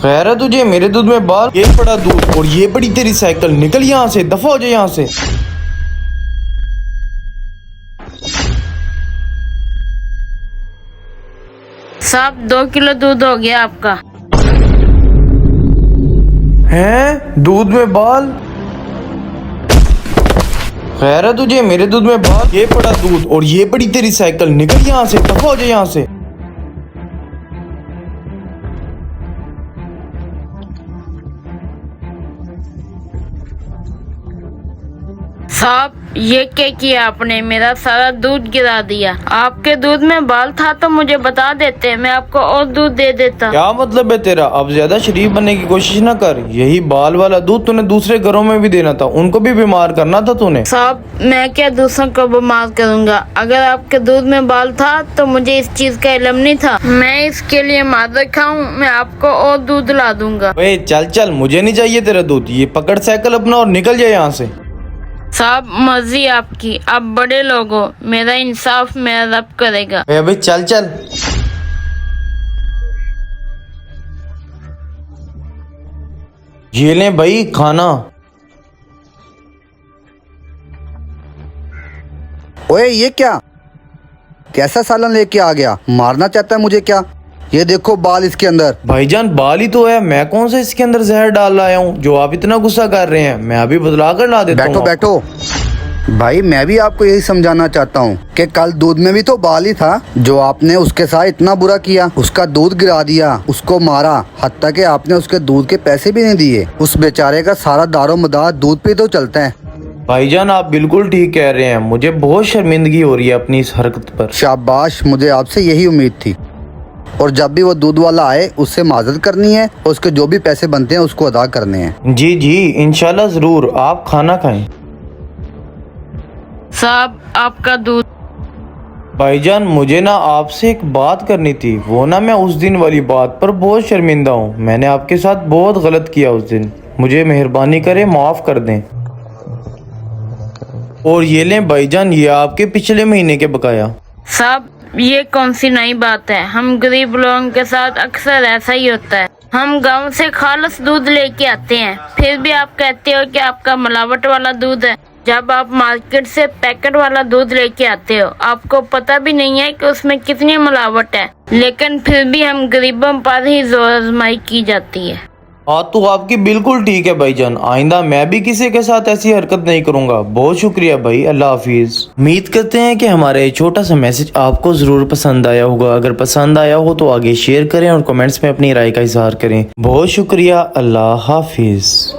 खैर है तुझे, मेरे दूध में बाल, ये पड़ा दूध और ये पड़ी तेरी साइकिल। निकल यहाँ से, दफा हो जाए यहाँ से। साहब 2 किलो दूध हो गया आपका। हैं? दूध में बाल? खैर है तुझे, मेरे दूध में बाल, ये पड़ा दूध और ये पड़ी तेरी साइकिल। निकल यहाँ से, दफा हो जाए यहाँ से। साहब ये क्या किया आपने, मेरा सारा दूध गिरा दिया। आपके दूध में बाल था तो मुझे बता देते, मैं आपको और दूध दे देता। क्या मतलब है तेरा? अब ज्यादा शरीफ बनने की कोशिश ना कर। यही बाल वाला दूध तूने दूसरे घरों में भी देना था, उनको भी बीमार करना था तूने। साहब मैं क्या दूसरों को बीमार करूंगा? अगर आपके दूध में बाल था तो मुझे इस चीज का इल्म नहीं था। मैं इसके लिए माजर खाऊं, मैं आपको और दूध ला दूंगा। वे चल चल, मुझे नहीं चाहिए तेरा दूध। ये पकड़ साइकिल अपना और निकल जाए यहाँ से। साहब मर्जी आपकी, आप बड़े लोग हो, मेरा इंसाफ मेरा रब करेगा। अबे चल चल। ये ले भाई खाना। ओए ये क्या, कैसा सालन लेके आ गया? मारना चाहता है मुझे क्या? ये देखो बाल इसके अंदर। भाईजान बाल ही तो है, मैं कौन सा इसके अंदर जहर डाल लाया हूँ जो आप इतना गुस्सा कर रहे हैं? मैं अभी बदला कर ला देता हूँ। बैठो बैठो भाई, मैं भी आपको यही समझाना चाहता हूँ कि कल दूध में भी तो बाल ही था। जो आपने उसके साथ इतना बुरा किया, उसका दूध गिरा दिया, उसको मारा, हत्ता कि आपने उसके दूध के पैसे भी नहीं दिए। उस बेचारे का सारा दारो मदार दूध पे तो चलता है। भाईजान आप बिल्कुल ठीक कह रहे हैं, मुझे बहुत शर्मिंदगी हो रही है अपनी इस हरकत पर। शाबाश, मुझे आपसे यही उम्मीद थी। और जब भी वो दूध वाला आए उससे माजरत करनी है और उसके जो भी पैसे बनते हैं उसको अदा करने हैं। जी जी इंशाल्लाह जरूर। आप खाना खाएं। साहब आपका दूध। भाईजान मुझे ना आपसे एक बात करनी थी। वो ना मैं उस दिन वाली बात पर बहुत शर्मिंदा हूँ। मैंने आपके साथ बहुत गलत किया उस दिन। मुझे मेहरबानी करे माफ कर दें। और ये लें भाईजान, ये आपके पिछले महीने के बकाया। साहब ये कौन सी नई बात है? हम गरीब लोगों के साथ अक्सर ऐसा ही होता है। हम गांव से खालस दूध लेके आते हैं, फिर भी आप कहते हो कि आपका मिलावट वाला दूध है। जब आप मार्केट से पैकेट वाला दूध लेके आते हो, आपको पता भी नहीं है कि उसमें कितनी मिलावट है, लेकिन फिर भी हम गरीबों पर ही जोर आजमाई की जाती है। बात तो आपकी बिल्कुल ठीक है भाईजान। आइंदा मैं भी किसी के साथ ऐसी हरकत नहीं करूंगा। बहुत शुक्रिया भाई, अल्लाह हाफिज। उम्मीद करते हैं कि हमारा ये छोटा सा मैसेज आपको जरूर पसंद आया होगा। अगर पसंद आया हो तो आगे शेयर करें और कमेंट्स में अपनी राय का इजहार करें। बहुत शुक्रिया, अल्लाह हाफिज।